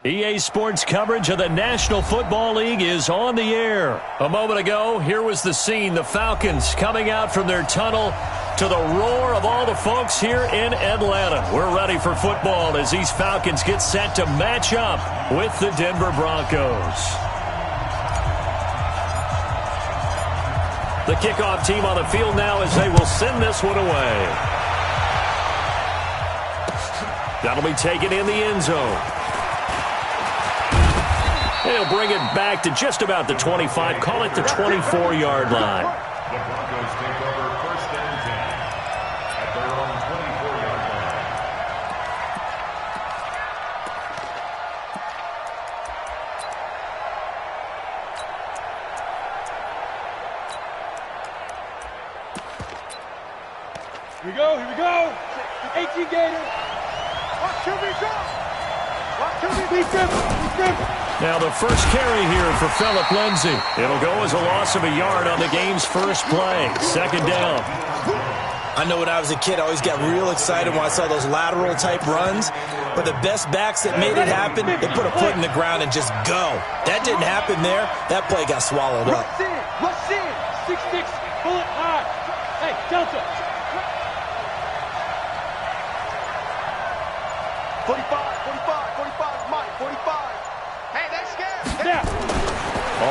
EA Sports coverage of the National Football League is on the air. A moment ago, here was the scene. The Falcons coming out from their tunnel to the roar of all the folks here in Atlanta. We're ready for football as these Falcons get set to match up with the Denver Broncos. The kickoff team on the field now as they will send this one away. That'll be taken in the end zone. They'll bring it back to just about the 25, call it the 24-yard line. The Broncos take over first and 10 at their own 24-yard line. Here we go. 18 Gators. Watch QB go. Watch QB defense. Now the first carry here for Phillip Lindsay. It'll go as a loss of a yard on the game's first play. Second down. I know when I was a kid, I always got real excited when I saw those lateral type runs. But the best backs that made it happen, they put a foot in the ground and just go. That didn't happen there. That play got swallowed up. Rush in. 6'6", bullet high. Hey, Delta. 45, Mike, 45. Hey, they're scared. Yeah.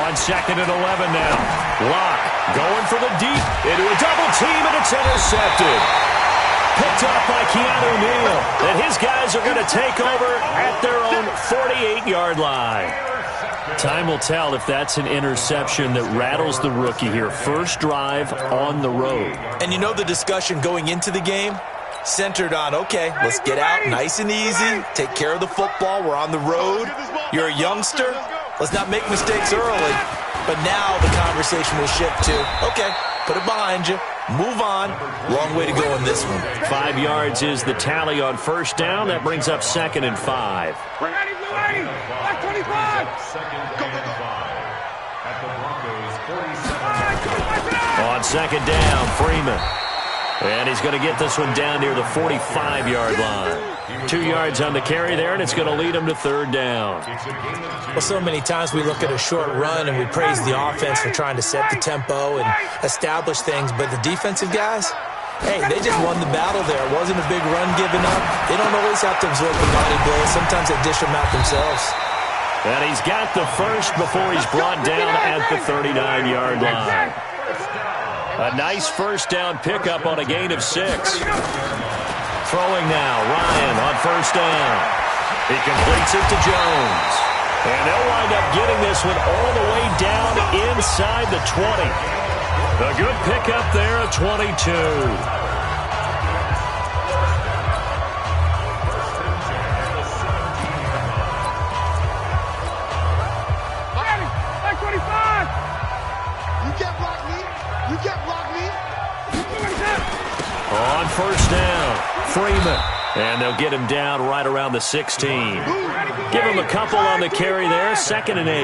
On second and 11 now. Locke going for the deep into a double team, and it's intercepted. Picked up by Keanu Neal. And his guys are going to take over at their own 48-yard line. Time will tell if that's an interception that rattles the rookie here. First drive on the road. And you know the discussion going into the game? Centered on, okay, let's get out nice and easy, take care of the football, we're on the road, you're a youngster, let's not make mistakes early. But now the conversation will shift to, okay, put it behind you, move on, long way to go in this one. 5 yards is the tally on first down. That brings up second and 5. Ready, 25. Second and 5 at the Broncos' 47. On second down, Freeman. And he's going to get this one down near the 45-yard line. 2 yards on the carry there, and it's going to lead him to third down. Well, so many times we look at a short run and we praise the offense for trying to set the tempo and establish things, but the defensive guys, hey, they just won the battle there. It wasn't a big run given up. They don't always have to absorb the body blows. Sometimes they dish them out themselves. And he's got the first before he's brought down at the 39-yard line. A nice first down pickup on a gain of 6. Throwing now, Ryan on first down. He completes it to Jones. And they'll wind up getting this one all the way down inside the 20. A good pickup there at 22. On first down, Freeman. And they'll get him down right around the 16. Give him a couple on the carry there. Second and 8.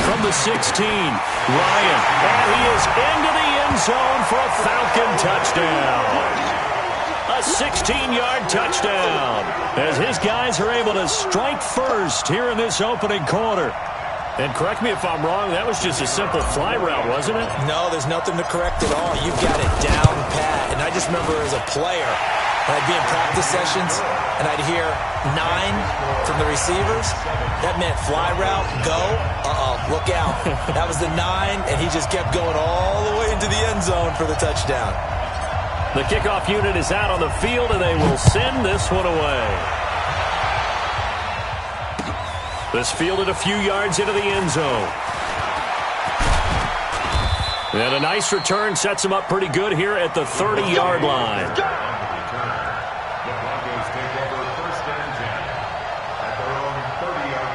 From the 16, Ryan. And he is into the end zone for a Falcon touchdown. A 16-yard touchdown. As his guys are able to strike first here in this opening quarter. And correct me if I'm wrong, that was just a simple fly route, wasn't it? No, there's nothing to correct at all. You've got it down pat. And I just remember as a player, when I'd be in practice sessions and I'd hear 9 from the receivers, that meant fly route, go, look out. That was the 9, and he just kept going all the way into the end zone for the touchdown. The kickoff unit is out on the field, and they will send this one away. This fielded a few yards into the end zone. And a nice return sets him up pretty good here at the 30-yard line. The Broncos take over first and 10 at their own 30-yard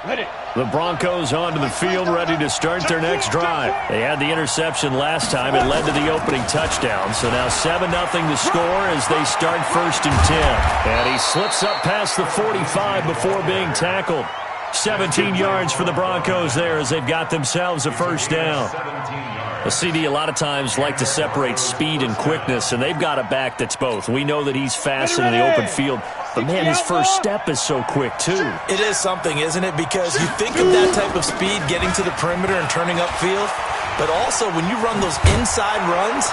line. Ready. The Broncos onto the field, ready to start their next drive. They had the interception last time. It led to the opening touchdown. So now 7-0 to score as they start first and 10. And he slips up past the 45 before being tackled. 17 yards for the Broncos there as they've got themselves a first down. 17 yards. A CD a lot of times like to separate speed and quickness, and they've got a back that's both. We know that he's fast in the open field, but, man, his first step is so quick, too. It is something, isn't it? Because you think of that type of speed getting to the perimeter and turning upfield, but also when you run those inside runs,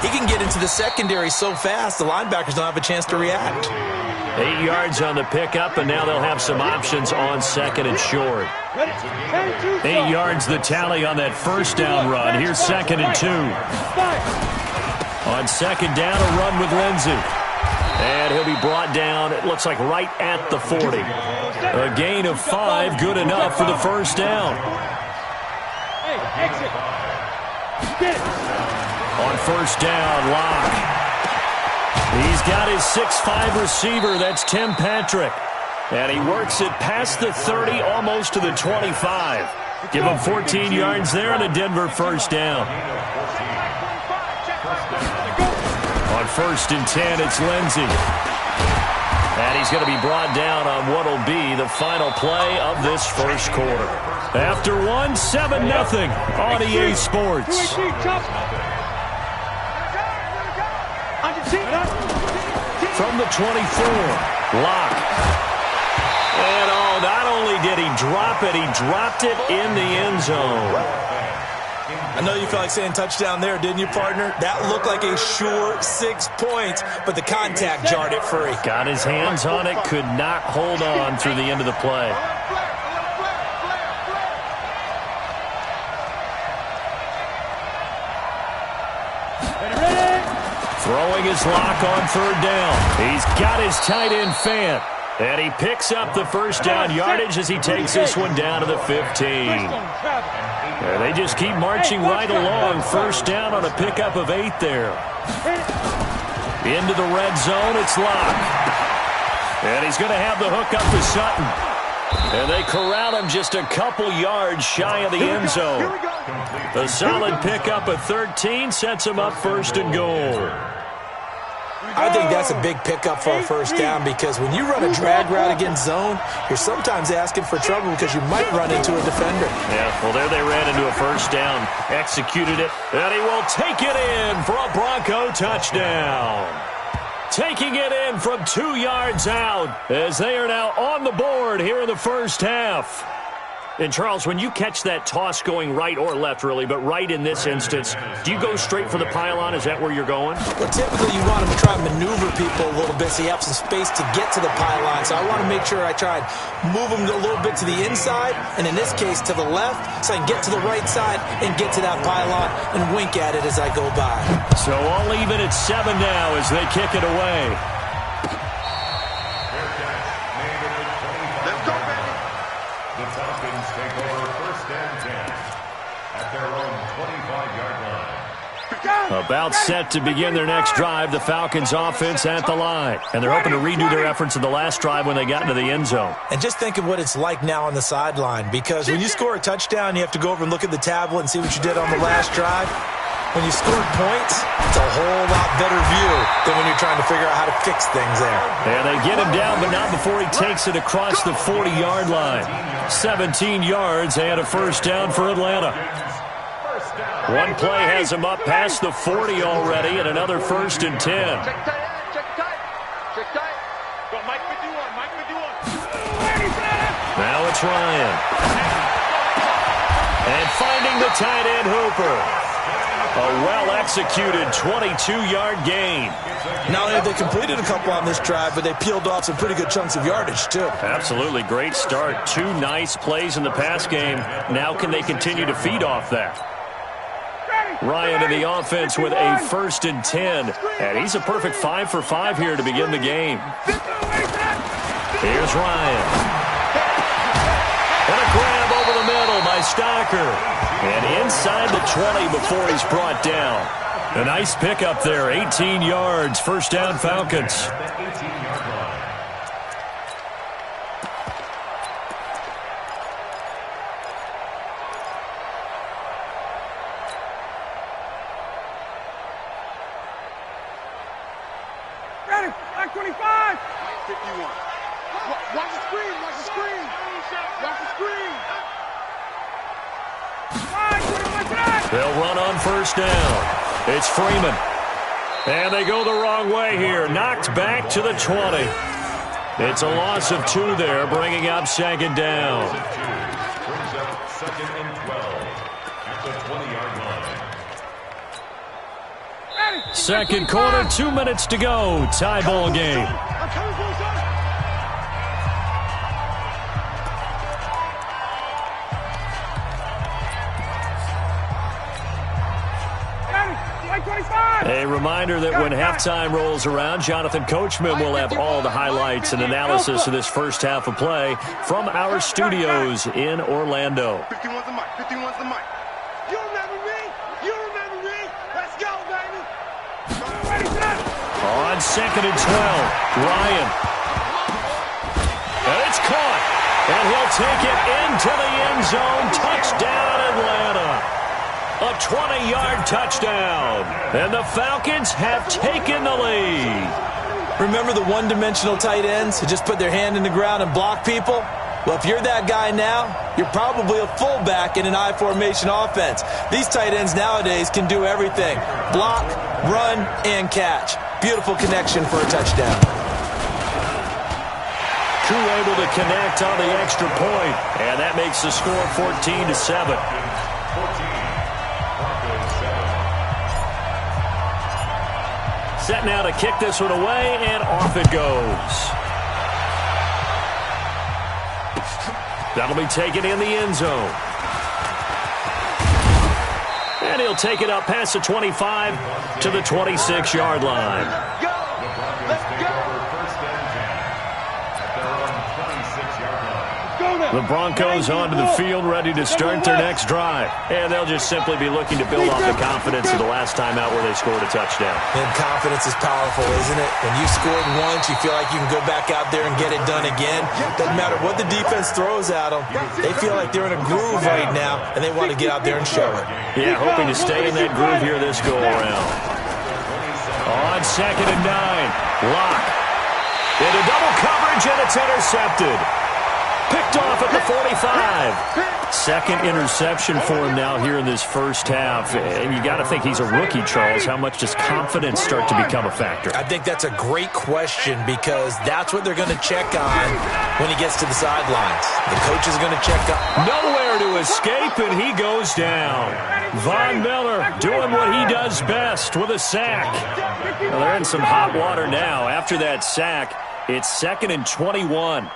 he can get into the secondary so fast the linebackers don't have a chance to react. 8 yards on the pickup, and now they'll have some options on second and short. 8 yards the tally on that first down run. Here's second and 2. On second down, a run with Lindsey. And he'll be brought down, it looks like right at the 40. A gain of 5, good enough for the first down. On first down, Locke. He's got his 6'5 receiver, that's Tim Patrick. And he works it past the 30, almost to the 25. Give him 14 yards there and a Denver first down. On first and 10, it's Lindsey. And he's going to be brought down on what will be the final play of this first quarter. After 1, 7-0 on EA Sports. From the 24, Locke. And, oh, not only did he drop it, he dropped it in the end zone. I know you felt like saying touchdown there, didn't you, partner? That looked like a sure 6 points, but the contact jarred it free. Got his hands on it, could not hold on through the end of the play. Throwing his Lock on third down. He's got his tight end Fant. And he picks up the first down yardage as he takes this one down to the 15. And they just keep marching right along. First down on a pickup of 8 there. Into the red zone, it's Locke. And he's going to have the hook up to Sutton. And they corral him just a couple yards shy of the end zone. A solid pickup of 13 sets him up first and goal. I think that's a big pickup for a first down because when you run a drag route against zone, you're sometimes asking for trouble because you might run into a defender. Yeah, well, there they ran into a first down, executed it, and he will take it in for a Bronco touchdown. Taking it in from 2 yards out as they are now on the board here in the first half. And, Charles, when you catch that toss going right or left, really, but right in this instance, do you go straight for the pylon? Is that where you're going? Well, typically you want to try and maneuver people a little bit so you have some space to get to the pylon. So I want to make sure I try and move them a little bit to the inside, and in this case to the left, so I can get to the right side and get to that pylon and wink at it as I go by. So all even at 7 now as they kick it away. About set to begin their next drive, the Falcons offense at the line. And they're hoping to redo their efforts in the last drive when they got into the end zone. And just think of what it's like now on the sideline, because when you score a touchdown, you have to go over and look at the tablet and see what you did on the last drive. When you scored points, it's a whole lot better view than when you're trying to figure out how to fix things there. And they get him down, but not before he takes it across the 40-yard line. 17 yards and a first down for Atlanta. One play has him up past the 40 already, and another first and 10. Check tight. Go, Mike 51. Now it's Ryan. And finding the tight end Hooper. A well-executed 22-yard gain. Not only have they completed a couple on this drive, but they peeled off some pretty good chunks of yardage, too. Absolutely. Great start. 2 nice plays in the pass game. Now can they continue to feed off that? Ryan in the offense with a first and 10. And he's a perfect 5 for 5 here to begin the game. Here's Ryan. And a grab over the middle by Stocker. And inside the 20 before he's brought down. A nice pickup there. 18 yards. First down Falcons. Ready, back 25. 51. Watch the screen. Watch the screen. 5, 25 tonight. They'll run on first down. It's Freeman. And they go the wrong way here. Knocked back to the 20. It's a loss of 2 there, bringing up second down. Brings up second and 12 at the 20-yard line. Second quarter, 2 minutes to go. Tie ball game. A reminder that when halftime rolls around, Jonathan Coachman will have all the highlights and analysis of this first half of play from our studios in Orlando. 51's the mic. 51's the mic. You remember me? You remember me? Let's go, baby. On second and 12, Ryan. And it's caught. And he'll take it into the end zone. Touchdown, Atlanta. A 20-yard touchdown. And the Falcons have taken the lead. Remember the one-dimensional tight ends who just put their hand in the ground and block people? Well, if you're that guy now, you're probably a fullback in an I-formation offense. These tight ends nowadays can do everything. Block, run, and catch. Beautiful connection for a touchdown. Koo able to connect on the extra point. And that makes the score 14-7. Set now to kick this one away, and off it goes. That'll be taken in the end zone. And he'll take it up past the 25 to the 26-yard line. Go! Let's go! The Broncos onto the field, ready to start their next drive. And they'll just simply be looking to build off the confidence of the last time out where they scored a touchdown. And confidence is powerful, isn't it? When you scored once, you feel like you can go back out there and get it done again. Doesn't matter what the defense throws at them. They feel like they're in a groove right now, and they want to get out there and show it. Yeah, hoping to stay in that groove here this go-around. On second and 9, Locke. Into double coverage, and it's intercepted. Picked off at the 45. Second interception for him now here in this first half. And you got to think he's a rookie, Charles. How much does confidence start to become a factor? I think that's a great question because that's what they're going to check on when he gets to the sidelines. The coach is going to check on. Nowhere to escape, and he goes down. Von Miller doing what he does best with a sack. Well, they're in some hot water now. After that sack, it's second and 21.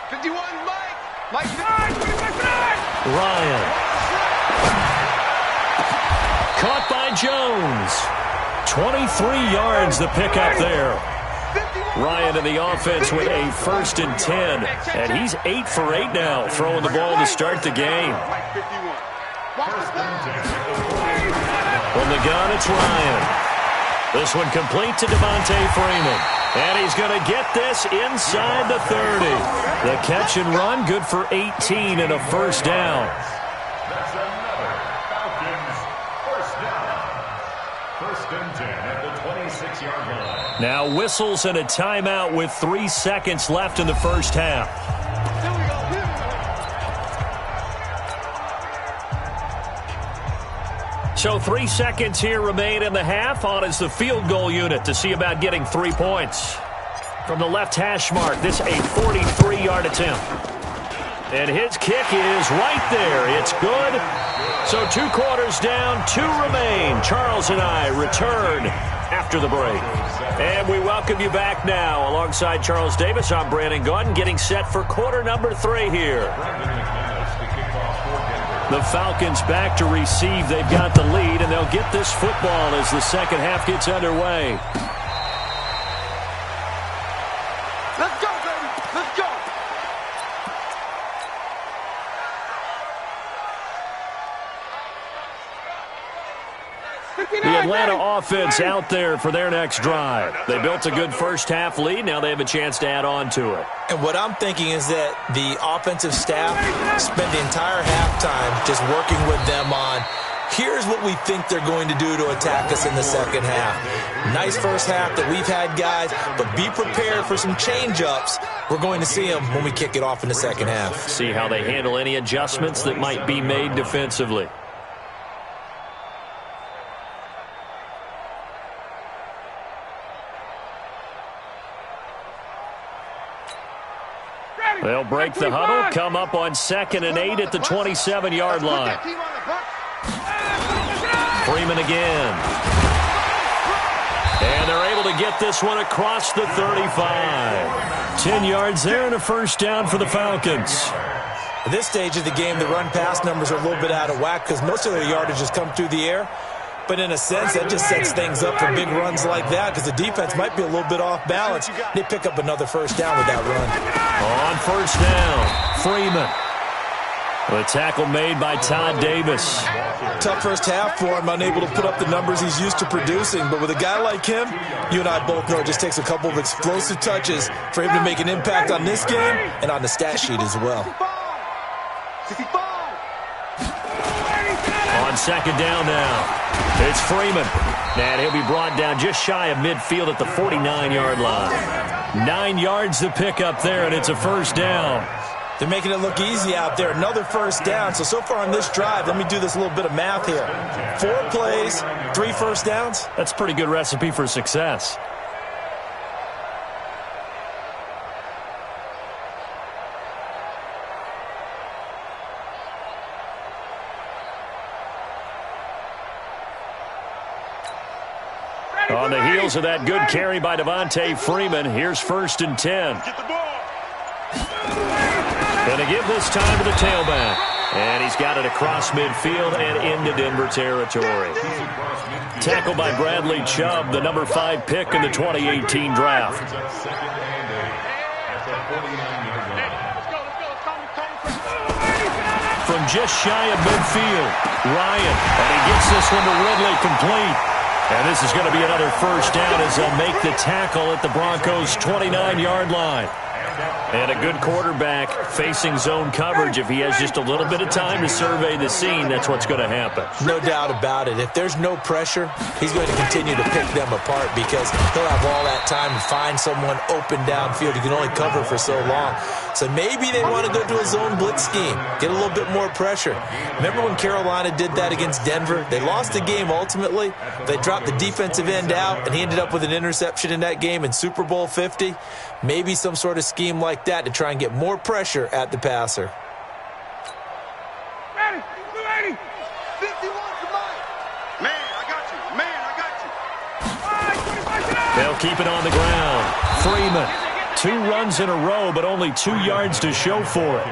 51, Mike side, Ryan. Caught by Jones. 23 yards the pickup there. Ryan in the offense with a first and 10. And he's 8 for 8 now, throwing the ball to start the game. From the gun, it's Ryan. This one complete to Devontae Freeman. And he's going to get this inside the 30. The catch and run, good for 18 and a first down. That's another Falcons first down. First and 10 at the 26-yard line. Now whistles and a timeout with 3 seconds left in the first half. So 3 seconds here remain in the half. On is the field goal unit to see about getting 3 points. From the left hash mark, this a 43-yard attempt. And his kick is right there. It's good. So 2 quarters down, 2 remain. Charles and I return after the break. And we welcome you back now. Alongside Charles Davis, I'm Brandon Gaudin, getting set for quarter number 3 here. The Falcons back to receive. They've got the lead, and they'll get this football as the second half gets underway. Let's go, baby. Let's go. The Atlanta offense out there for their next drive. They built a good first half lead. Now they have a chance to add on to it. And what I'm thinking is that the offensive staff spent the entire halftime just working with them on, here's what we think they're going to do to attack us in the second half. Nice first half that we've had, guys, but be prepared for some change-ups We're going to see them when we kick it off in the second half. See how they handle any adjustments that might be made defensively. They'll break the huddle, come up on 2nd and 8 at the 27-yard line. Freeman again. And they're able to get this one across the 35. 10 yards there and a first down for the Falcons. At this stage of the game, the run-pass numbers are a little bit out of whack because most of their yardage has come through the air. But in a sense, that just sets things up for big runs like that because the defense might be a little bit off balance. They pick up another first down with that run. On first down, Freeman. The tackle made by Todd Davis. Tough first half for him, unable to put up the numbers he's used to producing. But with a guy like him, you and I both know it just takes a couple of explosive touches for him to make an impact on this game and on the stat sheet as well. On second down now, it's Freeman. And he'll be brought down just shy of midfield at the 49-yard line. 9 yards to pick up there, and it's a first down. They're making it look easy out there. Another first down. So far on this drive, let me do this little bit of math here. 4 plays, 3 first downs. That's a pretty good recipe for success. On the heels of that good carry by Devontae Freeman, here's 1st and 10. Going to give this time to the tailback. And he's got it across midfield and into Denver territory. Tackled by Bradley Chubb, the number 5 pick in the 2018 draft. From just shy of midfield, Ryan. And he gets this one to Ridley complete. And this is going to be another first down as they'll make the tackle at the Broncos' 29-yard line. And a good quarterback facing zone coverage. If he has just a little bit of time to survey the scene, that's what's going to happen. No doubt about it. If there's no pressure, he's going to continue to pick them apart because he'll have all that time to find someone open downfield. He can only cover for so long. So maybe they want to go to a zone blitz scheme, get a little bit more pressure. Remember when Carolina did that against Denver? They lost the game ultimately. They dropped the defensive end out, and he ended up with an interception in that game in Super Bowl 50. Maybe some sort of scheme like that to try and get more pressure at the passer. Ready, 51 to Mike. Man, I got you. Man, I got you. They'll keep it on the ground. Freeman, 2 runs in a row, but only 2 yards to show for it.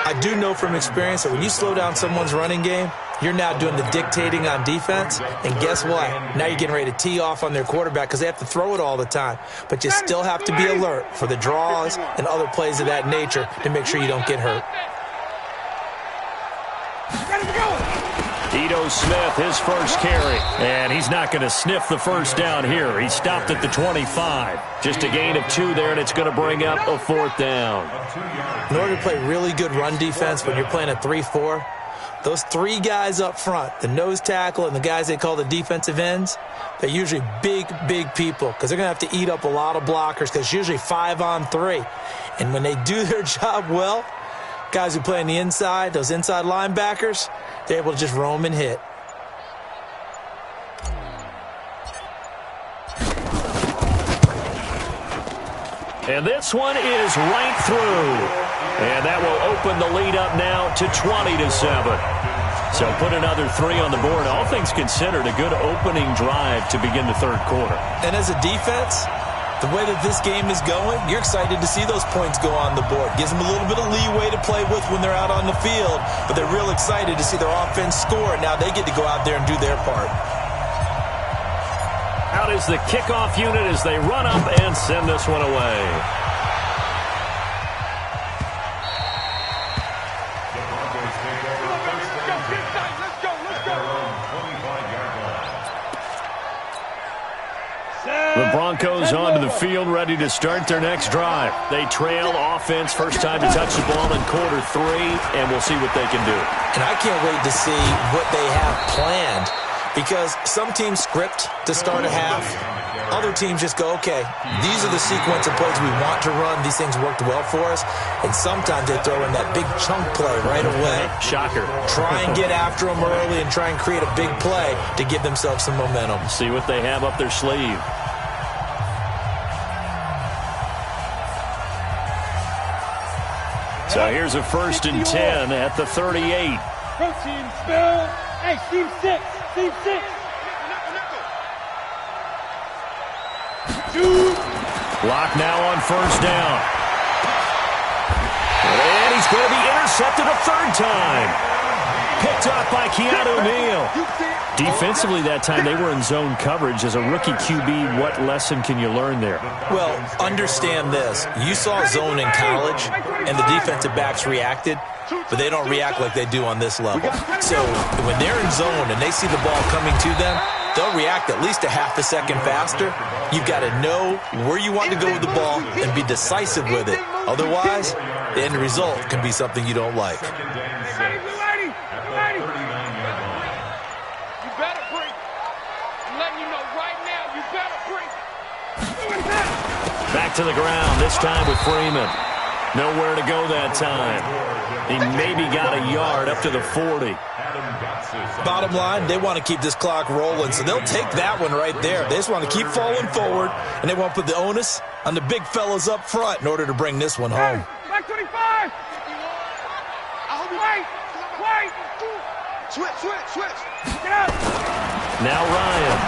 I do know from experience that when you slow down someone's running game, you're now doing the dictating on defense, and guess what? Now you're getting ready to tee off on their quarterback because they have to throw it all the time. But you still have to be alert for the draws and other plays of that nature to make sure you don't get hurt. Ito Smith, his first carry. And he's not going to sniff the first down here. He stopped at the 25. Just a gain of 2 there, and it's going to bring up a 4th down. In order to play really good run defense when you're playing a 3-4, those 3 guys up front, the nose tackle and the guys they call the defensive ends, they're usually big, big people because they're going to have to eat up a lot of blockers because it's usually 5 on 3. And when they do their job well, guys who play on the inside, those inside linebackers, they're able to just roam and hit. And this one is right through. And that will open the lead up now to 20-7. So put another 3 on the board. All things considered, a good opening drive to begin the 3rd quarter. And as a defense, the way that this game is going, you're excited to see those points go on the board. Gives them a little bit of leeway to play with when they're out on the field, but they're real excited to see their offense score. Now they get to go out there and do their part. Out is the kickoff unit as they run up and send this one away. The Broncos onto the field, ready to start their next drive. They trail offense, first time to touch the ball in quarter 3, and we'll see what they can do. And I can't wait to see what they have planned because some teams script to start a half. Other teams just go, okay, these are the sequence of plays we want to run. These things worked well for us. And sometimes they throw in that big chunk play right away. Shocker. Try and get after them early and try and create a big play to give themselves some momentum. See what they have up their sleeve. So here's a 1st and 10 at the 38. Pro team, spell. Hey, team 6. Team 6. Lock now on 1st down. And he's going to be intercepted a 3rd time. Picked off by Keanu Neal. Defensively that time, they were in zone coverage. As a rookie QB, what lesson can you learn there? Well, understand this. You saw zone in college, and the defensive backs reacted, but they don't react like they do on this level. So when they're in zone and they see the ball coming to them, they'll react at least a half a second faster. You've got to know where you want to go with the ball and be decisive with it. Otherwise, the end result can be something you don't like. Back to the ground, this time with Freeman. Nowhere to go that time. He maybe got a yard up to the 40. Bottom line, they want to keep this clock rolling, so they'll take that one right there. They just want to keep falling forward, and they want to put the onus on the big fellas up front in order to bring this one home. Back 25. Wait. Switch. Get out. Now Ryan.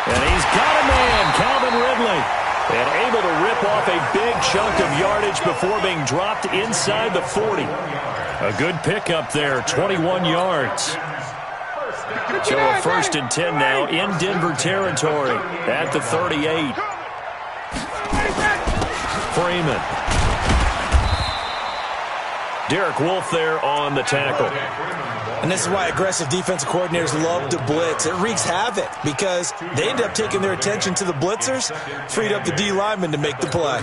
And he's got a man, Calvin Ridley. And able to rip off a big chunk of yardage before being dropped inside the 40. A good pickup there, 21 yards. So a 1st and 10 now in Denver territory at the 38. Freeman. Derek Wolfe there on the tackle. And this is why aggressive defensive coordinators love to blitz. It wreaks havoc because they end up taking their attention to the blitzers, freed up the D lineman to make the play.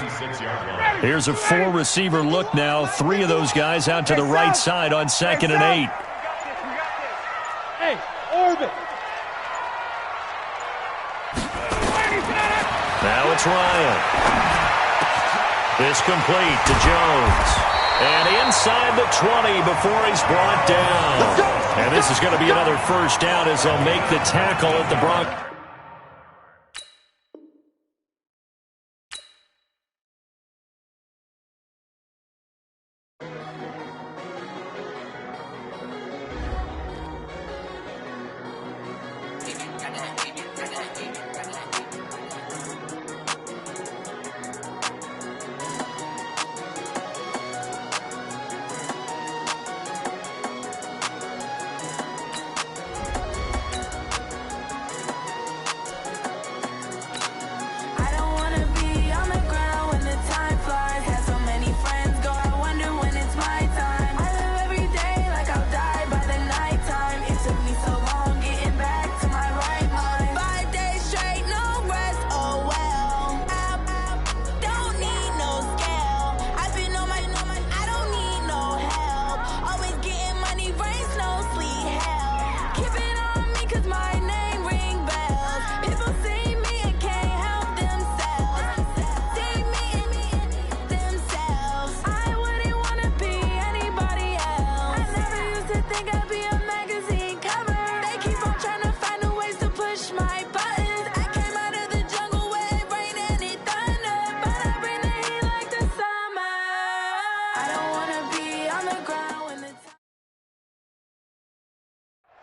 Here's a 4-receiver look now. 3 of those guys out to the right side on 2nd and 8. Hey, orbit. Now it's Ryan. This complete to Jones. And inside the 20 before he's brought down. And this is going to be another 1st down as they'll make the tackle at the Broncos.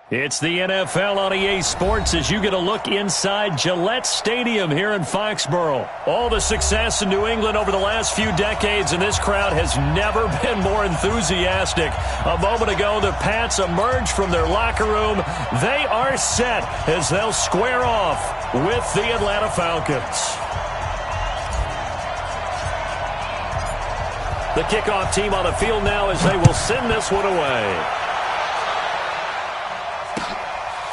It's the NFL on EA Sports as you get a look inside Gillette Stadium here in Foxborough. All the success in New England over the last few decades, and this crowd has never been more enthusiastic. A moment ago, the Pats emerged from their locker room. They are set as they'll square off with the Atlanta Falcons. The kickoff team on the field now as they will send this one away.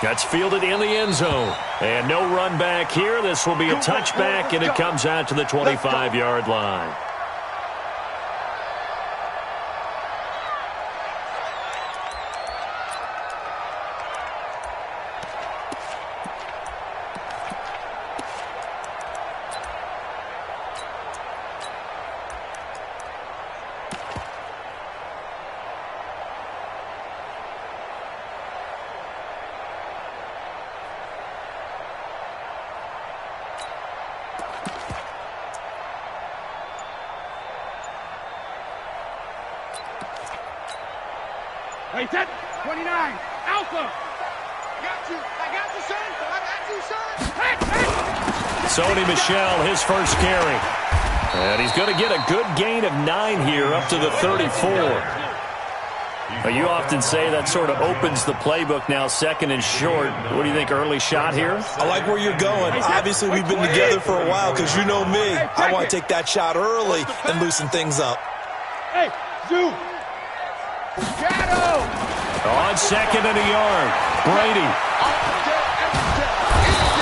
That's fielded in the end zone. And no run back here. This will be a touchback, and it comes out to the 25-yard line. Hey, set. 29. Alpha. I got you, son. I got you, son. Hey. Sony Michel, his first carry. And he's going to get a good gain of 9 here up to the 34. You often say that sort of opens the playbook now, second and short. What do you think, early shot here? I like where you're going. Obviously, we've been together for a while because you know me. I want to take that shot early and loosen things up. Hey, Zoo. Shadow. On second and a yard, Brady.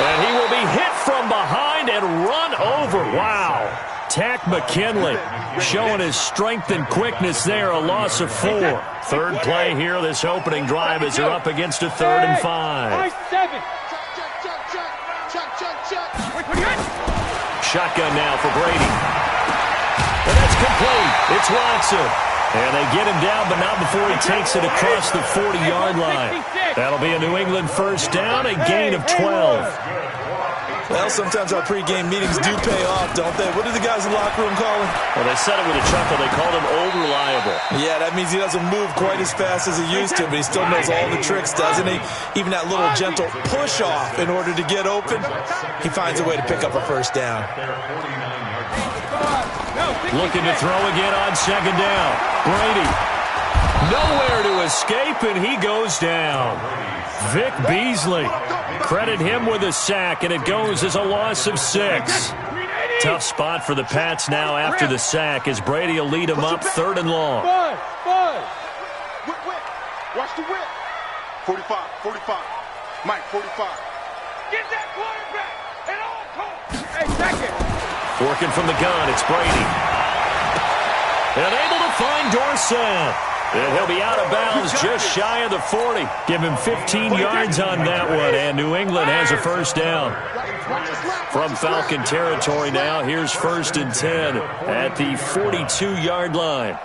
And he will be hit from behind and run over. Wow. Tack McKinley showing his strength and quickness there, a loss of 4. Third play here, this opening drive as they're up against a 3rd and 5. Shotgun now for Brady. And that's complete. It's Watson. And they get him down, but not before he takes it across the 40-yard line. That'll be a New England first down, a gain of 12. Well, sometimes our pregame meetings do pay off, don't they? What do the guys in the locker room call him? Well, they said it with a chuckle. They called him Old Reliable. Yeah, that means he doesn't move quite as fast as he used to, but he still knows all the tricks, doesn't he? Even that little gentle push-off in order to get open, he finds a way to pick up a first down. Looking to throw again on second down. Brady. Nowhere to escape, and he goes down. Vic Beasley. Credit him with a sack, and it goes as a loss of 6. Tough spot for the Pats now after the sack as Brady will lead him up 3rd and long. Whip. Watch the whip. 45. Mike, 45. Get that quarterback at all costs. Hey, second. Working from the gun, it's Brady. And able to find Dorsett. And he'll be out of bounds just shy of the 40. Give him 15 yards on that one, and New England has a first down. From Falcon territory now, here's 1st and 10 at the 42-yard line.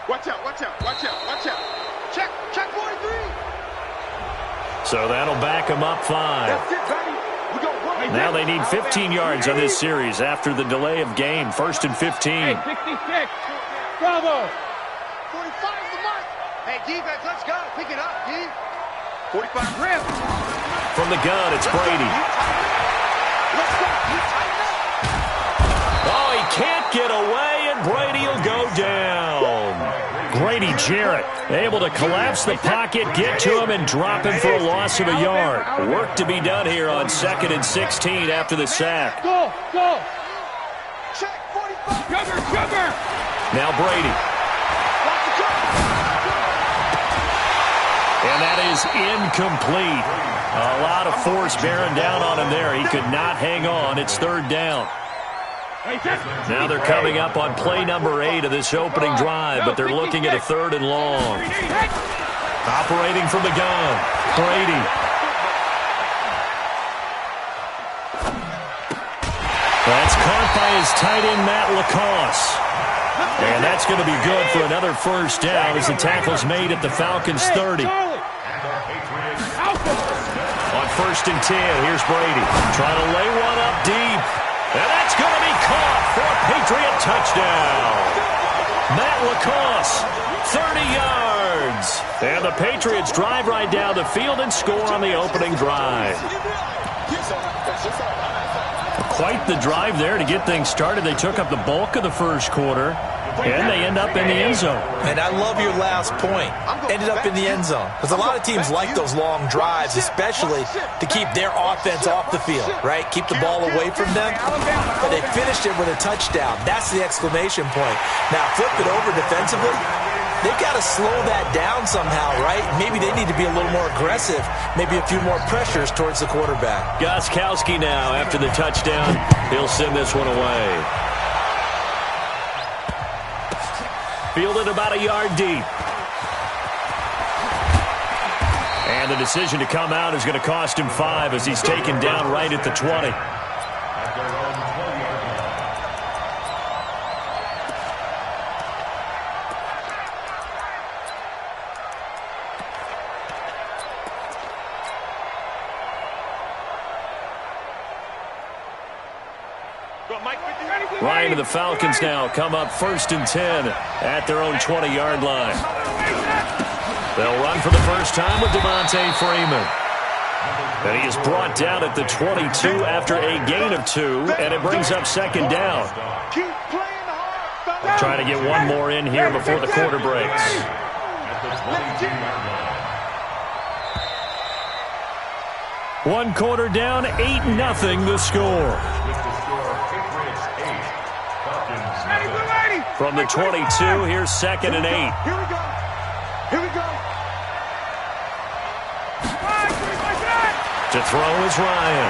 Watch out. Check 43. So that'll back them up 5. Now they need 15 yards on this series after the delay of game. 1st and 15. Hey, 66. Bravo. 45's the mark. Hey, defense, let's go. Pick it up, D. 45 grip. From the gun, it's Brady. Let's go. You tighten up. Oh, he can't get away, and Brady will go down. Grady Jarrett able to collapse the pocket, get to him, and drop him for a loss of a yard. Work to be done here on 2nd and 16 after the sack. Go. Check 45. Sugar. Now Brady. And that is incomplete. A lot of force bearing down on him there. He could not hang on. It's 3rd down. Now they're coming up on play number 8 of this opening drive, but they're looking at a 3rd and long. Operating from the gun, Brady. That's caught by his tight end, Matt LaCosse. And that's going to be good for another first down as the tackle's made at the Falcons' 30. On 1st and 10, here's Brady. Trying to lay one up deep. And that's going to be caught for a Patriot touchdown. Matt LaCosse, 30 yards. And the Patriots drive right down the field and score on the opening drive. Quite the drive there to get things started. They took up the bulk of the first quarter, and they end up in the end zone. And I love your last point. Ended up in the end zone. Because a lot of teams like those long drives, especially to keep their offense off the field, right? Keep the ball away from them. But they finished it with a touchdown. That's the exclamation point. Now, flip it over defensively. They've got to slow that down somehow, right? Maybe they need to be a little more aggressive. Maybe a few more pressures towards the quarterback. Gostkowski now after the touchdown. He'll send this one away. Fielded about a yard deep. And the decision to come out is going to cost him 5 as he's taken down right at the 20. Ryan and the Falcons now come up 1st and 10 at their own 20-yard line. They'll run for the first time with Devontae Freeman. And he is brought down at the 22 after a gain of 2, and it brings up 2nd down. Trying to get one more in here before the quarter breaks. One quarter down, 8-0 the score. From the 22, here's 2nd and 8. Here we go. Here we go. To throw is Ryan.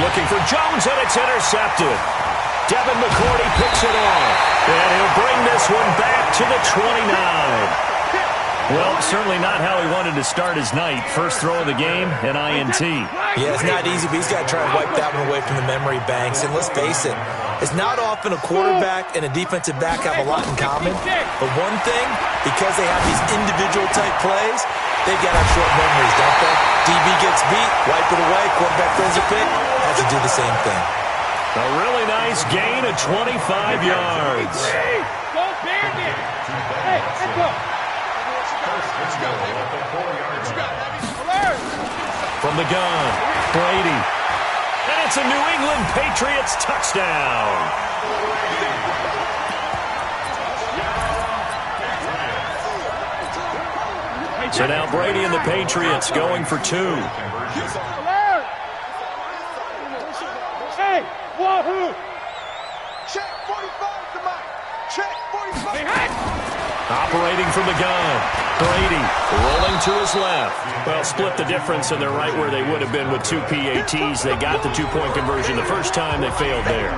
Looking for Jones, and it's intercepted. Devin McCourty picks it off, and he'll bring this one back to the 29. Well, certainly not how he wanted to start his night. First throw of the game, an INT. Yeah, it's not easy, but he's got to try and wipe that one away from the memory banks. And let's face it, it's not often a quarterback and a defensive back have a lot in common. But one thing, because they have these individual type plays, they've got to have short memories, don't they? DB gets beat, wipe it away, quarterback throws a pick, has to do the same thing. A really nice gain of 25 yards. Go Bandit! Hey, let's go! From the gun, Brady. And it's a New England Patriots touchdown. So now Brady and the Patriots going for 2. Hey, wahoo! Check 45 to Mike. Check 45. Operating from the gun. Brady rolling to his left. Well, split the difference, and they're right where they would have been with 2 PATs. They got the 2-point conversion the first time. They failed there.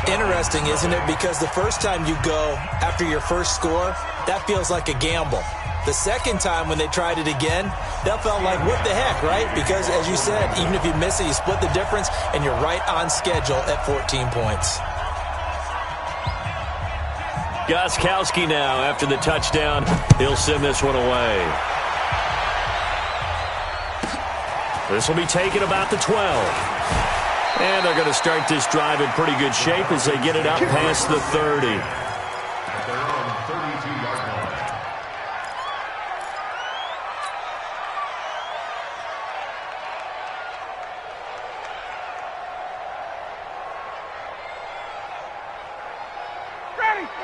Interesting, isn't it? Because the first time you go after your first score, that feels like a gamble. The second time when they tried it again, that felt like, what the heck, right? Because, as you said, even if you miss it, you split the difference, and you're right on schedule at 14 points. Gostkowski now, after the touchdown, he'll send this one away. This will be taken about the 12. And they're going to start this drive in pretty good shape as they get it up past the 30.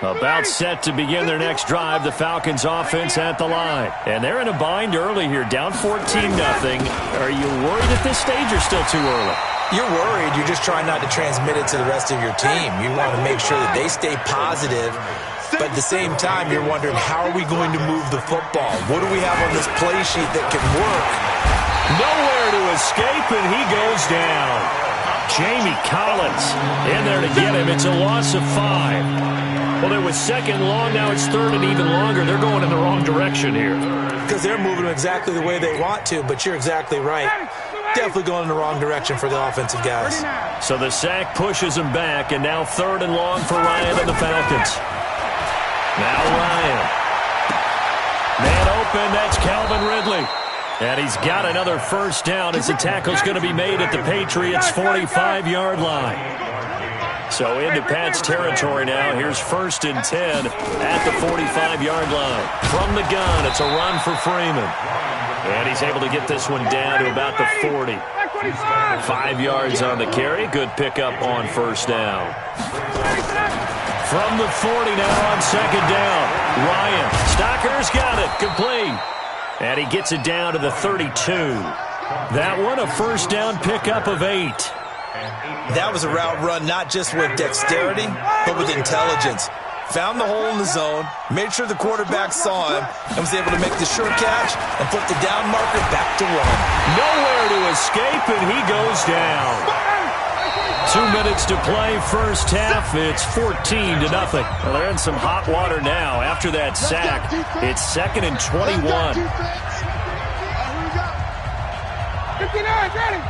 About set to begin their next drive, the Falcons offense at the line. And they're in a bind early here, down 14-0. Are you worried at this stage or still too early? You're worried. You're just trying not to transmit it to the rest of your team. You want to make sure that they stay positive. But at the same time, you're wondering, how are we going to move the football? What do we have on this play sheet that can work? Nowhere to escape, and he goes down. Jamie Collins in there to get him. It's a loss of 5. Well, there was 2nd long. Now it's 3rd and even longer. They're going in the wrong direction here. Because they're moving exactly the way they want to, but you're exactly right. Definitely going in the wrong direction for the offensive guys. So the sack pushes him back, and now 3rd and long for Ryan and the Falcons. Now Ryan. Man open, that's Calvin Ridley. And he's got another first down as the tackle's going to be made at the Patriots' 45-yard line. So into Pat's territory now. Here's 1st and 10 at the 45-yard line. From the gun, it's a run for Freeman. And he's able to get this one down to about the 40. 5 yards on the carry. Good pickup on first down. From the 40 now on 2nd down. Ryan, Stocker's got it. Complete. And he gets it down to the 32. That one a first down pickup of 8. That was a route run not just with dexterity, but with intelligence. Found the hole in the zone, made sure the quarterback saw him, and was able to make the sure catch and flip the down marker back to run. Nowhere to escape, and he goes down. 2 minutes to play first half. It's 14-0. Well, they're in some hot water now. After that sack, it's 2nd and 21. 59, ready.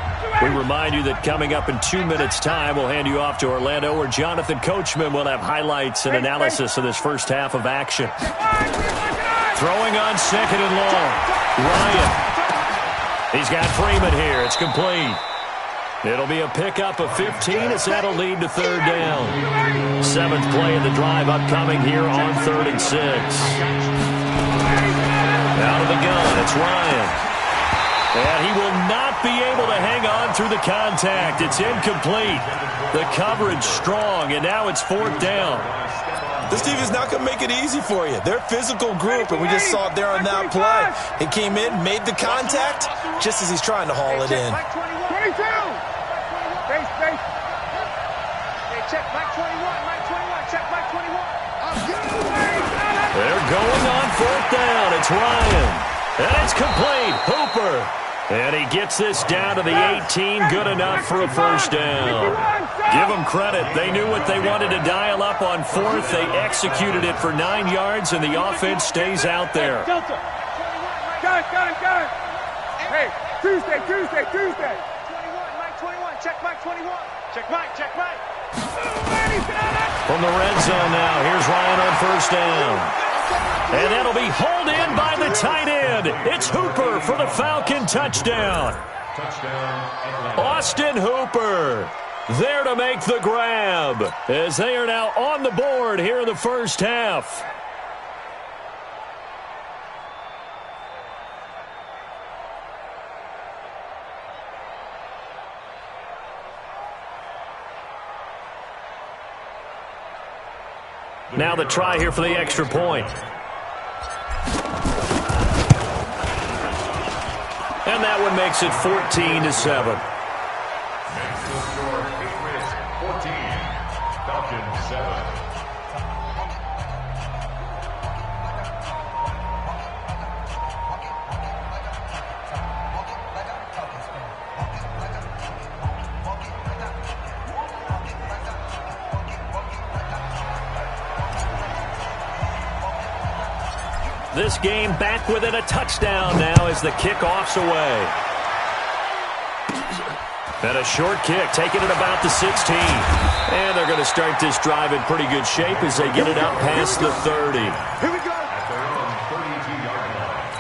We remind you that coming up in 2 minutes' time, we'll hand you off to Orlando, where Jonathan Coachman will have highlights and analysis of this first half of action. Throwing on 2nd and long. Ryan. He's got Freeman here. It's complete. It'll be a pickup of 15 as that'll lead to third down. 7th play of the drive upcoming here on 3rd and 6. Out of the gun, it's Ryan. And he will not be able to hang on through the contact. It's incomplete. The coverage strong, and now it's 4th down. This team is not going to make it easy for you. They're a physical group, and we just saw it there on that play. He came in, made the contact, just as he's trying to haul it in. 22! Base. Hey, check Mike 21, Mike 21, check Mike 21. They're going on 4th down. It's Ryan. And it's complete. Hooper. And he gets this down to the 18. Good enough for a 1st down. Give them credit. They knew what they wanted to dial up on 4th. They executed it for 9 yards, and the offense stays out there. Delta. Got it. Hey, Tuesday. 21, Mike 21, check Mike 21. Check Mike. From the red zone now, here's Ryan on 1st down. And that'll be hauled in by the tight end. It's Hooper for the Falcon touchdown. Austin Hooper there to make the grab as they are now on the board here in the first half. Now the try here for the extra point. And that one makes it 14-7. Patriots 14, Falcons 7. This game back within a touchdown now as the kickoff's away. And a short kick, taking it about the 16. And they're going to start this drive in pretty good shape as they get it out past the 30. Here we go. At their own 32-yard line.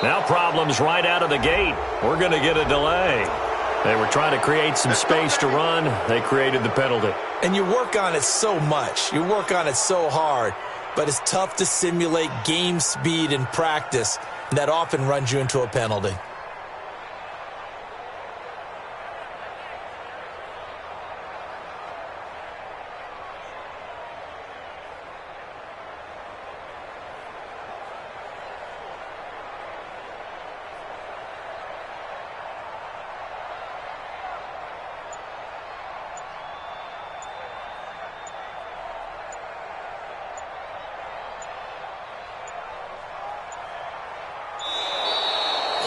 Now problems right out of the gate. We're going to get a delay. They were trying to create some space to run. They created the penalty. And you work on it so much. You work on it so hard. But it's tough to simulate game speed in practice. And that often runs you into a penalty.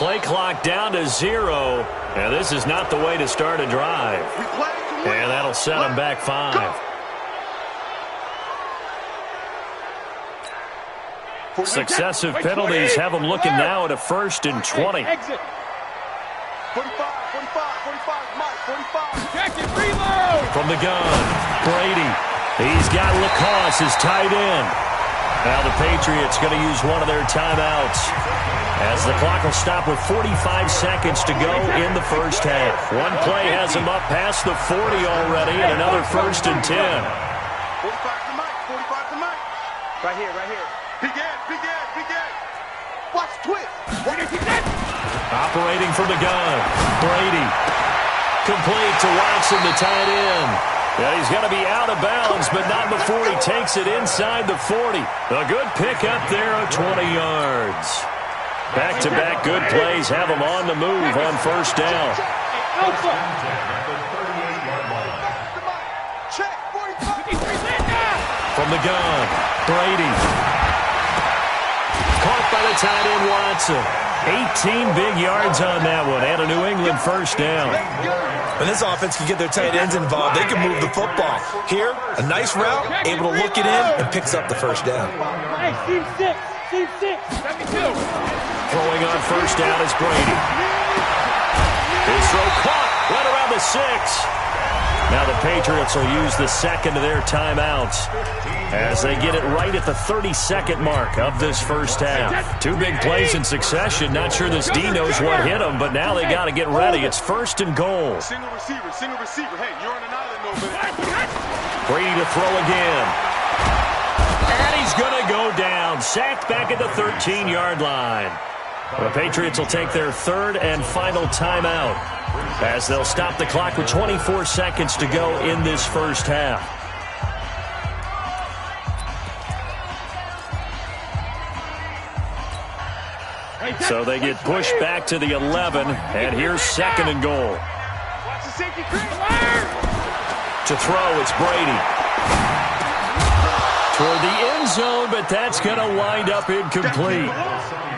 Play clock down to 0, and this is not the way to start a drive. And that'll set them back 5. Successive penalties have them looking now at a 1st and 20. 45, Mike, 45. Jacket, reload! From the gun, Brady. He's got Lacoste as tight end. Now the Patriots going to use one of their timeouts as the clock will stop with 45 seconds to go in the first half. One play has them up past the 40 already, and another 1st and 10. 45 to Mike. 45 to Mike. Right here, right here. Big Ed, big Ed, big Ed. Watch twist. Operating from the gun, Brady. Complete to Watson, the tight end. Yeah, he's going to be out of bounds, but not before he takes it inside the 40. A good pickup there of 20 yards. Back-to-back good plays have them on the move on 1st down. From the gun, Brady. Caught by the tight end, Watson. 18 big yards on that one, and a New England 1st down. When this offense can get their tight ends involved, they can move the football. Here, a nice route, able to look it in, and picks up the 1st down. Hey, team 6, team 6, 72. Throwing on 1st down is Brady. His throw caught right around the 6. Now the Patriots will use the 2nd of their timeouts as they get it right at the 32nd mark of this 1st half. 2 big plays in succession. Not sure this D knows what hit them, but now they got to get ready. It's 1st and goal. Single receiver. Hey, you're on an island over there. Brady to throw again. And he's going to go down. Sacked back at the 13-yard line. The Patriots will take their 3rd and final timeout as they'll stop the clock with 24 seconds to go in this 1st half. So they get pushed back to the 11, and here's 2nd and goal. To throw, it's Brady. For the end zone, but that's going to wind up incomplete.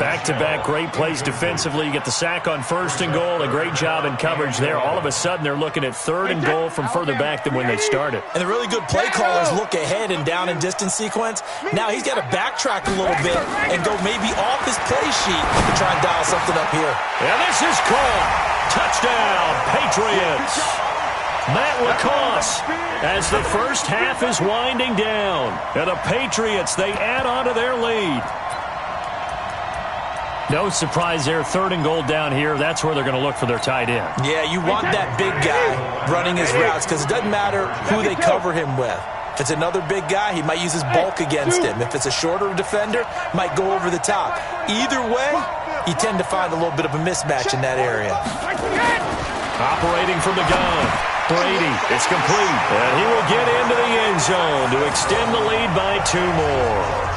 Back-to-back great plays defensively. You get the sack on 1st and goal. A great job in coverage there. All of a sudden, they're looking at 3rd and goal from further back than when they started. And the really good play callers look ahead and down and distance sequence. Now he's got to backtrack a little bit and go maybe off his play sheet to try and dial something up here. And this is caught. Touchdown, Patriots. Matt Lacoste as the 1st half is winding down. And the Patriots, they add on to their lead. No surprise there, 3rd and goal down here. That's where they're going to look for their tight end. Yeah, you want that big guy running his routes because it doesn't matter who they cover him with. If it's another big guy, he might use his bulk against him. If it's a shorter defender, might go over the top. Either way, you tend to find a little bit of a mismatch in that area. Operating from the gun, Brady. It's complete. And he will get into the end zone to extend the lead by 2 more.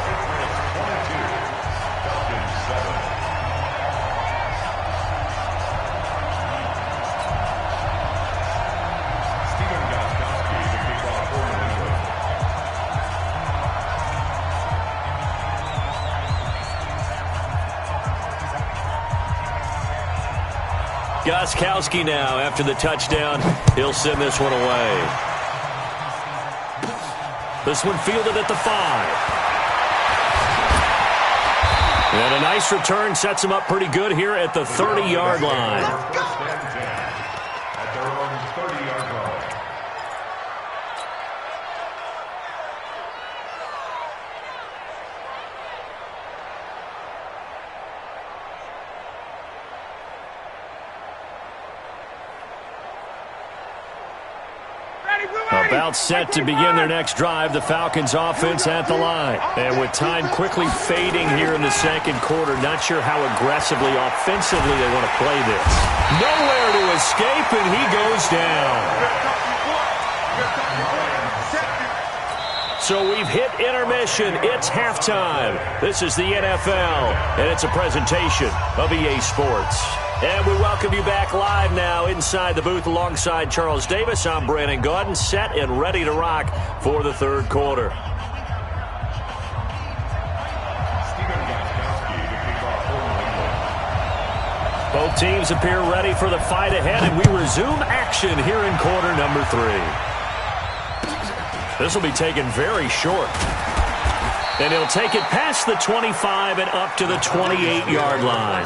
Gostkowski now after the touchdown. He'll send this one away. This one fielded at the 5. And a nice return sets him up pretty good here at the 30-yard line. At their own 30-yard line. About set to begin their next drive, the Falcons offense at the line. And with time quickly fading here in the 2nd quarter, not sure how aggressively, offensively they want to play this. Nowhere to escape, and he goes down. So we've hit intermission. It's halftime. This is the NFL, and it's a presentation of EA Sports. And we welcome you back live now inside the booth alongside Charles Davis. I'm Brandon Gaudin, set and ready to rock for the 3rd quarter. Both teams appear ready for the fight ahead, and we resume action here in quarter number 3. This will be taken very short. And he'll take it past the 25 and up to the 28-yard line.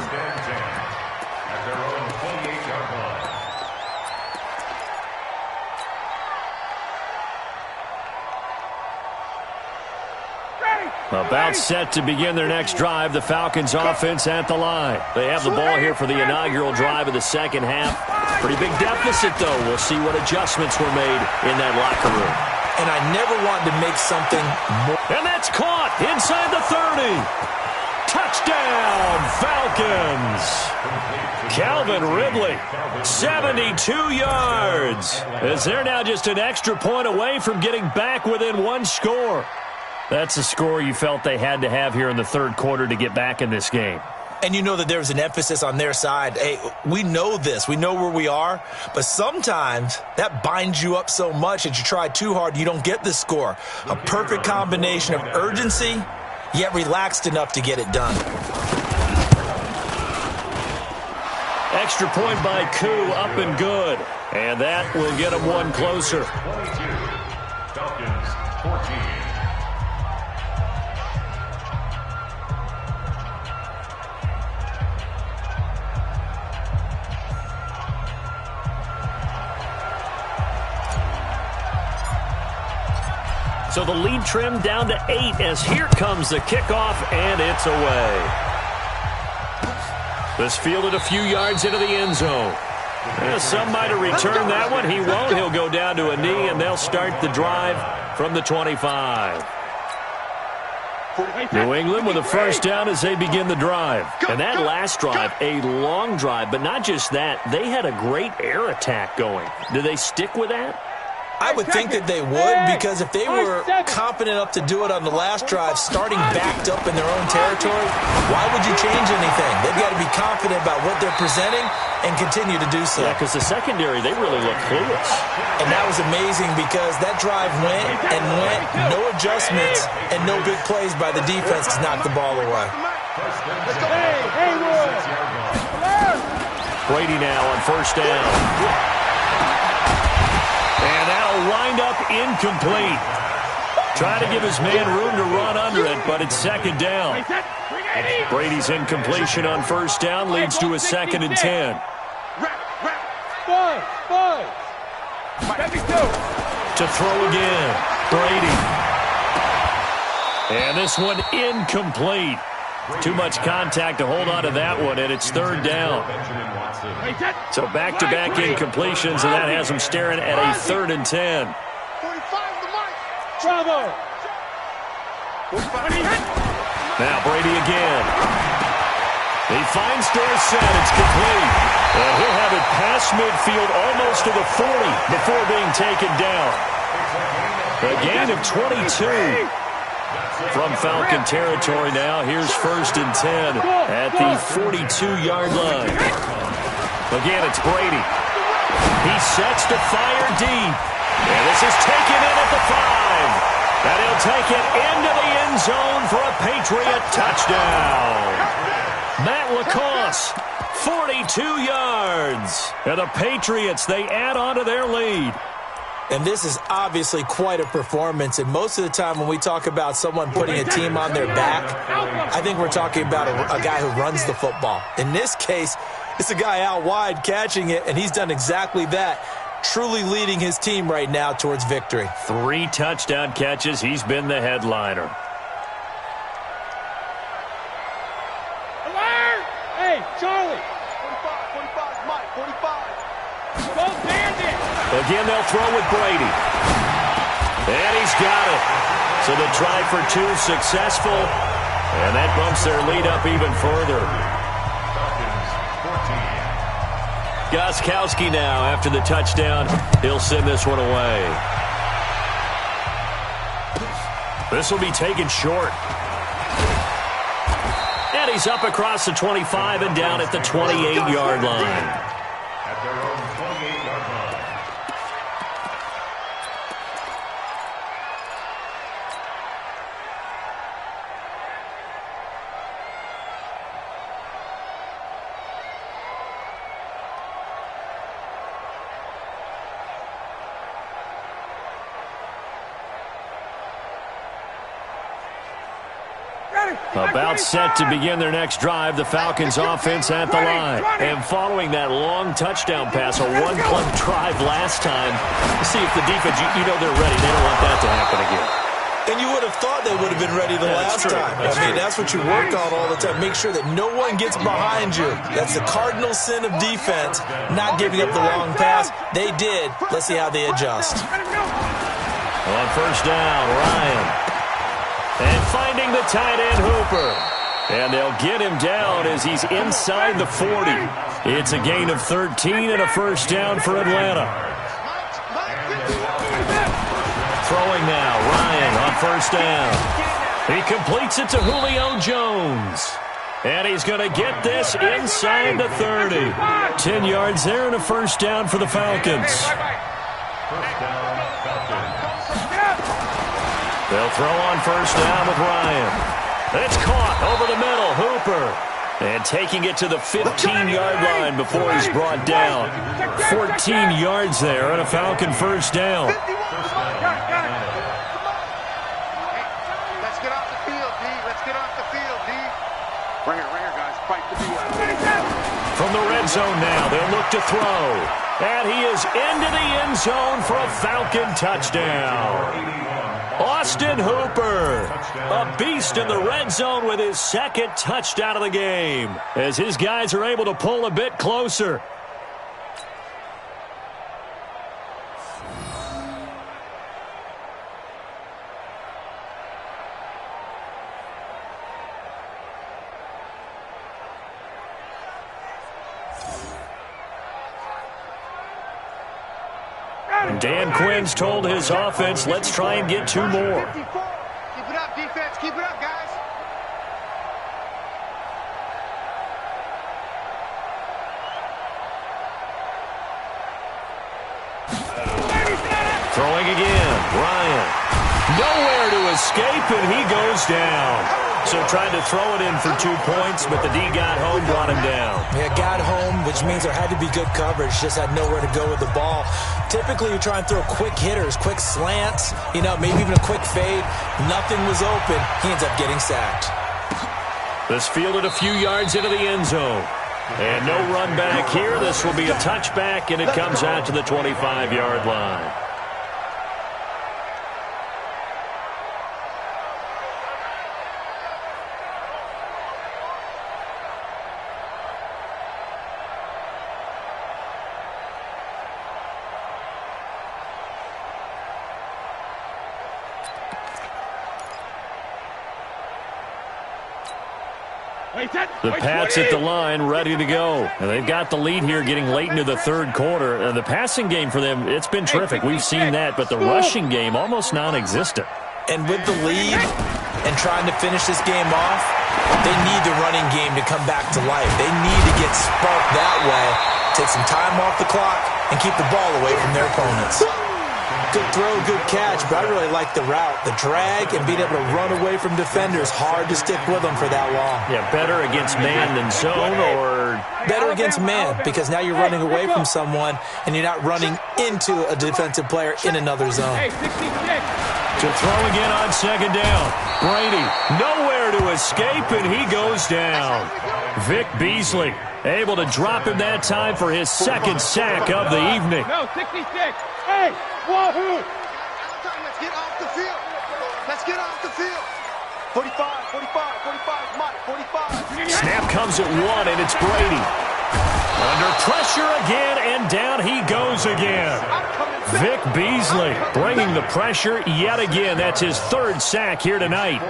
About set to begin their next drive, the Falcons offense at the line. They have the ball here for the inaugural drive of the second half. Pretty big deficit, though. We'll see what adjustments were made in that locker room. And I never wanted to make something more. And that's caught inside the 30. Touchdown, Falcons. Calvin Ridley, 72 yards. As they're now just an extra point away from getting back within one score. That's a score you felt they had to have here in the third quarter to get back in this game. And you know that there's an emphasis on their side. Hey, we know this. We know where we are. But sometimes that binds you up so much that you try too hard, you don't get the score. A perfect combination of urgency, yet relaxed enough to get it done. Extra point by Koo, up and good. And that will get them one closer. 22. Falcons, 14. So the lead trimmed down to 8 as here comes the kickoff, and it's away. This fielded a few yards into the end zone. Some might have returned that one. He won't. He'll go down to a knee, and they'll start the drive from the 25. New England with a first down as they begin the drive. And that last drive, a long drive, but not just that. They had a great air attack going. Do they stick with that? I would think that they would, because if they were confident enough to do it on the last drive, starting backed up in their own territory, why would you change anything? They've got to be confident about what they're presenting and continue to do so. Yeah, because the secondary, they really look clueless. And that was amazing because that drive went and went, no adjustments, and no big plays by the defense to knock the ball away. Brady now on first down. And that'll wind up incomplete. Trying to give his man room to run under it, but it's second down. Brady's incompletion on first down leads to a 2nd and 10. To throw again, Brady. And this one incomplete. Too much contact to hold on to that one, and it's third down. So back-to-back incompletions, and that has him staring at a 3rd and 10. Now Brady again. He finds Dorsett. It's complete. And he'll have it past midfield almost to the 40 before being taken down. A gain of 22. From Falcon territory now, here's 1st and 10 at the 42-yard line. Again, it's Brady. He sets to fire deep. And this is taken in at the 5. And he'll take it into the end zone for a Patriot touchdown. Matt Lacoste, 42 yards. And the Patriots, they add on to their lead. And this is obviously quite a performance. And most of the time when we talk about someone putting a team on their back, I think we're talking about a guy who runs the football. In this case, it's a guy out wide catching it, and he's done exactly that, truly leading his team right now towards victory. 3 touchdown catches. He's been the headliner. Alert! Hey, Charlie! 45, Mike, 45. Go Bandit! Again, they'll throw with Brady. And he's got it. So the try for 2 successful. And that bumps their lead up even further. Gostkowski now after the touchdown. He'll send this one away. This will be taken short. And he's up across the 25 and down at the 28-yard line. At their own 28-yard line. About set to begin their next drive, the Falcons offense at the line. And following that long touchdown pass, a one-play drive last time, see if the defense, you know they're ready. They don't want that to happen again. And you would have thought they would have been ready the last time. I mean, that's what you work on all the time. Make sure that no one gets behind you. That's the cardinal sin of defense, not giving up the long pass. They did. Let's see how they adjust. On first down, Ryan. And finding the tight end, Hooper. And they'll get him down as he's inside the 40. It's a gain of 13 and a first down for Atlanta. Throwing now, Ryan on first down. He completes it to Julio Jones. And he's going to get this inside the 30. 10 yards there and a first down for the Falcons. They'll throw on first down with Ryan. It's caught over the middle, Hooper. And taking it to the 15-yard line before he's brought down. 14 yards there and a Falcon first down. Let's get off the field, D. Let's get off the field, D. Right here, guys. Fight the D. From the red zone now, they'll look to throw. And he is into the end zone for a Falcon touchdown. Austin Hooper, a beast in the red zone with his second touchdown of the game, as his guys are able to pull a bit closer. Dan Quinn's told his offense, let's try and get two more. Keep it up, defense. Keep it up, guys. Throwing again, Ryan. Nowhere to escape, and he goes down. So tried to throw it in for 2 points, but the D got home, brought him down. Yeah, got home, which means there had to be good coverage. Just had nowhere to go with the ball. Typically, you try and throw quick hitters, quick slants, maybe even a quick fade. Nothing was open. He ends up getting sacked. This fielded a few yards into the end zone. And no run back here. This will be a touchback, and it comes out to the 25-yard line. The Pats at the line, ready to go. And they've got the lead here getting late into the third quarter. And the passing game for them, it's been terrific. We've seen that, but the rushing game almost non-existent. And with the lead and trying to finish this game off, they need the running game to come back to life. They need to get sparked that way, take some time off the clock, and keep the ball away from their opponents. Good throw, good catch, but I really like the route. The drag and being able to run away from defenders. Hard to stick with them for that long. Yeah, better against man than zone, or... Better against man, because now you're running away from someone and you're not running into a defensive player in another zone. To throw again on second down. Brady, nowhere to escape, and he goes down. Vic Beasley able to drop him that time for his second sack of the evening. No, 66. Hey, wahoo! Let's get off the field. Let's get off the field. 45, 45, Mike, 45. Snap comes at one, and it's Brady. Under pressure again, and down he goes again. Vic Beasley bringing the pressure yet again. That's his third sack here tonight.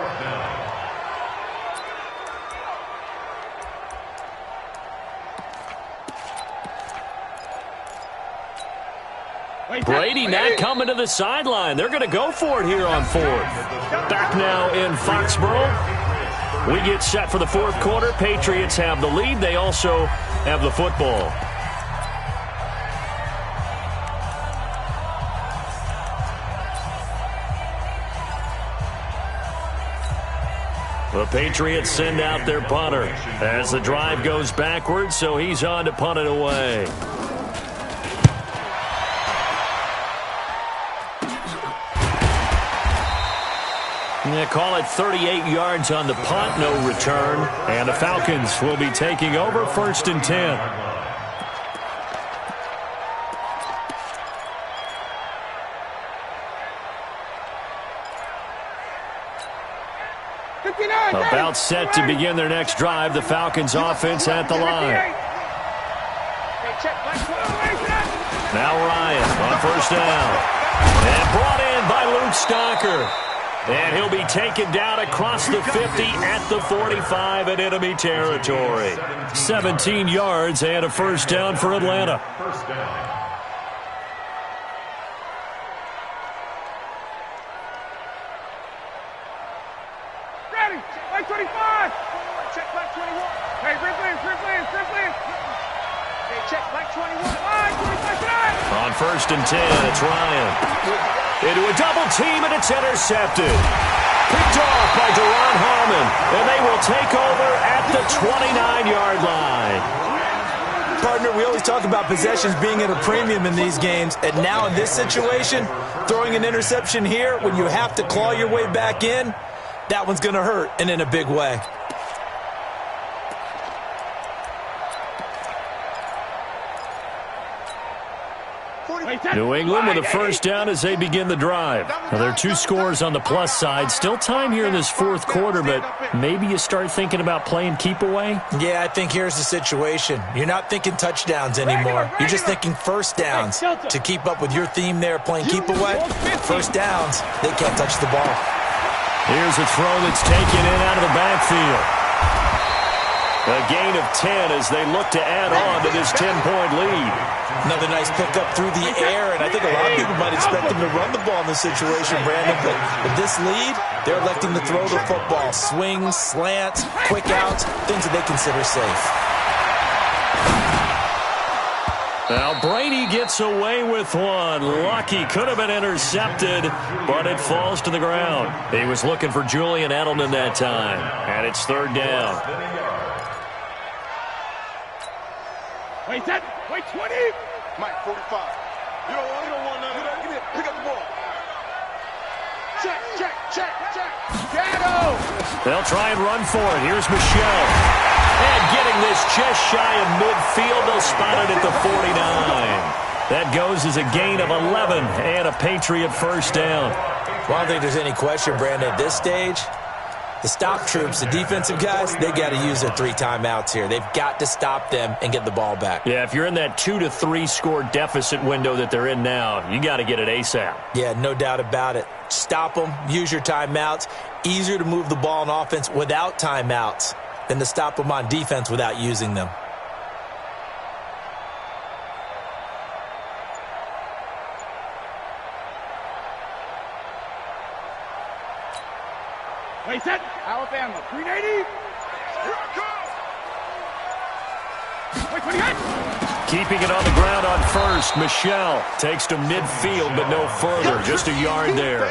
Brady not coming to the sideline. They're going to go for it here on fourth. Back now in Foxborough. We get set for the fourth quarter. Patriots have the lead. They also have the football. The Patriots send out their punter as the drive goes backwards, so he's on to punt it away. They call it 38 yards on the punt, no return. And the Falcons will be taking over, 1st and 10. Timeout set to begin their next drive. The Falcons offense at the line. Now Ryan on first down. And brought in by Luke Stalker. And he'll be taken down across the 50 at the 45 in enemy territory. 17 yards and a first down for Atlanta. First down. Ready. Like 25. Check back 21. Hey, Ripley. Hey, check back 21. 25. On first and 10, it's Ryan. Into a double team, and it's intercepted. Picked off by Deron Harmon, and they will take over at the 29-yard line. Partner, we always talk about possessions being at a premium in these games, and now in this situation, throwing an interception here when you have to claw your way back in, that one's going to hurt, and in a big way. New England with a first down as they begin the drive. Now, there are two scores on the plus side. Still time here in this fourth quarter, but maybe you start thinking about playing keep away? Yeah, I think here's the situation. You're not thinking touchdowns anymore. You're just thinking first downs. To keep up with your theme there, playing keep away, first downs, they can't touch the ball. Here's a throw that's taken in out of the backfield. A gain of 10 as they look to add on to this 10-point lead. Another nice pickup through the air, and I think a lot of people might expect them to run the ball in this situation, Brandon, but with this lead, they're electing to throw the football. Swings, slants, quick outs, things that they consider safe. Now Brady gets away with one. Lucky, could have been intercepted, but it falls to the ground. He was looking for Julian Edelman that time, and it's third down. Wait, 20. Mike, 45. You don't want none of that. Give me it. Pick up the ball. Check. Shadow. They'll try and run for it. Here's Michelle. And getting this just shy of midfield. They'll spot it at the 49. That goes as a gain of 11 and a Patriot first down. Well, I don't think there's any question, Brandon, at this stage. The stop troops, the defensive guys, they got to use their 3 timeouts here. They've got to stop them and get the ball back. Yeah, if you're in that 2 to 3 score deficit window that they're in now, you got to get it ASAP. Yeah, no doubt about it. Stop them, use your timeouts. Easier to move the ball on offense without timeouts than to stop them on defense without using them. Wait, set. Alabama, 380. Here I come. Wait, 28. Keeping it on the ground on first. Michelle takes to midfield, but no further. Just a yard there.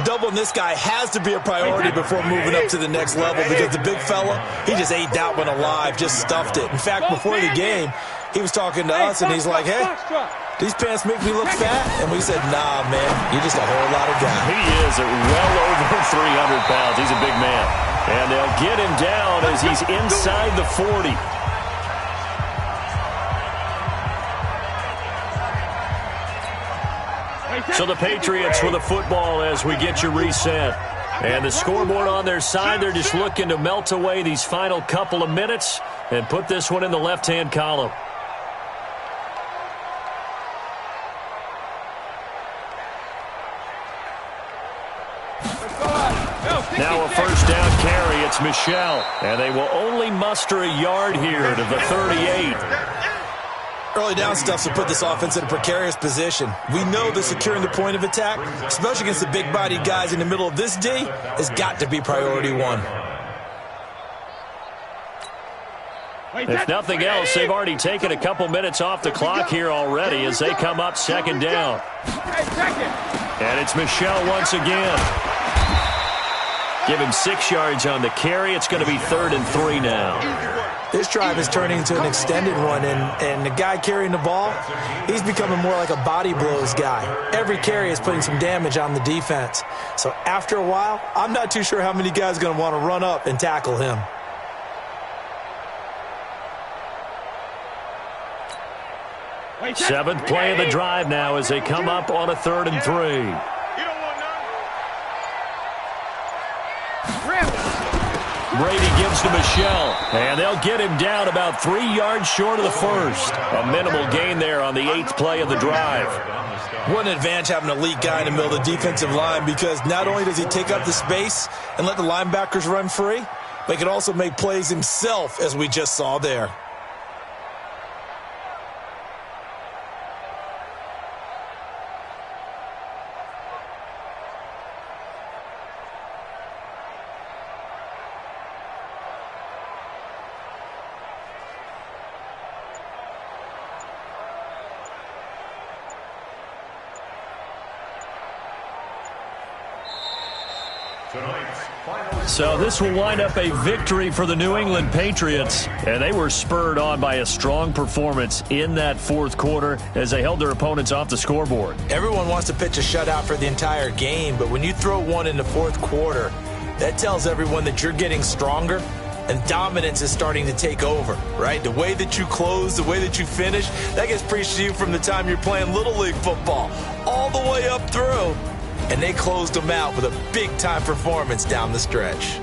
Doubling this guy has to be a priority before moving up to the next level because the big fella, he just ate that one alive, just stuffed it. In fact, before the game, he was talking to us, and he's like, hey, these pants make me look fat? And we said, nah, man, you're just a whole lot of guy. He is at well over 300 pounds. He's a big man. And they'll get him down as he's inside the 40. So the Patriots with the football as we get you reset. And the scoreboard on their side, they're just looking to melt away these final couple of minutes and put this one in the left-hand column. Now a first down carry. It's Michelle. And they will only muster a yard here to the 38. Early down stuff to put this offense in a precarious position. We know that securing the point of attack, especially against the big-bodied guys in the middle of this D, has got to be priority one. If nothing else, they've already taken a couple minutes off the clock here already as they come up second down. And it's Michelle once again. Give him 6 yards on the carry. It's going to be 3rd and 3 now. This drive is turning into an extended one, and the guy carrying the ball, he's becoming more like a body blows guy. Every carry is putting some damage on the defense. So after a while, I'm not too sure how many guys are going to want to run up and tackle him. Seventh play of the drive now as they come up on a 3rd and 3. Brady gives to Michelle, and they'll get him down about 3 yards short of the first. A minimal gain there on the 8th play of the drive. What an advantage having an elite guy in the middle of the defensive line, because not only does he take up the space and let the linebackers run free, but he can also make plays himself, as we just saw there. So this will wind up a victory for the New England Patriots, and they were spurred on by a strong performance in that fourth quarter as they held their opponents off the scoreboard. Everyone wants to pitch a shutout for the entire game, but when you throw one in the fourth quarter, that tells everyone that you're getting stronger and dominance is starting to take over, right? The way that you close, the way that you finish, that gets preached to you from the time you're playing Little League football all the way up through. And they closed them out with a big-time performance down the stretch.